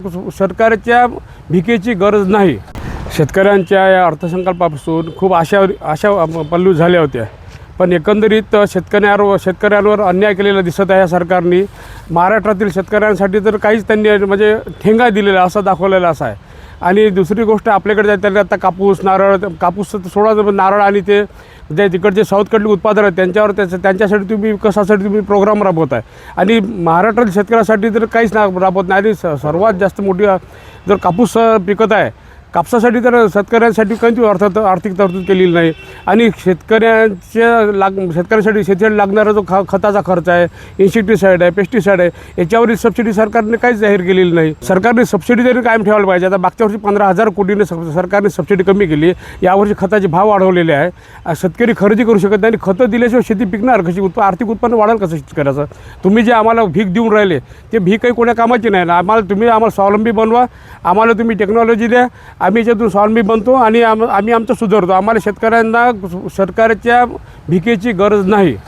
सरकारच्या भिकेची गरज नाही. शेतकऱ्यांच्या या अर्थसंकल्पापासून खूप आशा पल्लू झाल्या होत्या, पण एकंदरीत शेतकऱ्यांवर अन्याय केलेला दिसत आहे. या सरकारने महाराष्ट्रातील शेतकऱ्यांसाठी तर काहीच त्यांनी म्हणजे ठेंगा दिलेला असं दाखवलेला असा आहे. आणि दुसरी गोष्ट आपल्याकडे त्याला आता कापूस सोडा, नारळ आणि ते जे तिकडचे साऊथकडले उत्पादन आहेत त्यांच्यासाठी तुम्ही विकासासाठी तुम्ही प्रोग्राम राबवत आहे. आणि महाराष्ट्रातील शेतकऱ्यासाठी तर काहीच राबवत नाही. आणि सर्वात जास्त मोठी जर कापूस पिकत आहे, कापसासाठी तर शेतकऱ्यांसाठी कोणती आर्थिक तरतूद केलेली नाही. आणि शेतकऱ्यांसाठी शेतीसाठी लागणारा जो खताचा खर्च आहे, इन्सेक्टिसाईड आहे, पेस्टिसाईड आहे, याच्यावरील सबसिडी सरकारने काहीच जाहीर केलेली नाही. सरकारने सबसिडी तरी कायम ठेवायला पाहिजे. आता मागच्या वर्षी 15,000 कोटीने सरकारने सबसिडी कमी केली. यावर्षी खताचे भाव वाढवलेले आहे. शेतकरी खरेदी करू शकत नाही आणि खतं दिल्याशिवाय शेती पिकणार कशी? आर्थिक उत्पन्न वाढेल कसं शेतकऱ्याचं? तुम्ही जे आम्हाला भीक देऊन राहिले ते भीक काही कोण्या कामाची नाही ना. तुम्ही आम्हाला स्वावलंबी बनवा, आम्हाला तुम्ही टेक्नॉलॉजी द्या, आम्ही याच्यातून स्वावलंबी बनतो आणि आम्ही आमचं सुधारतो. आम्हाला शेतकऱ्यांना सरकारच्या भिकेची गरज नाही.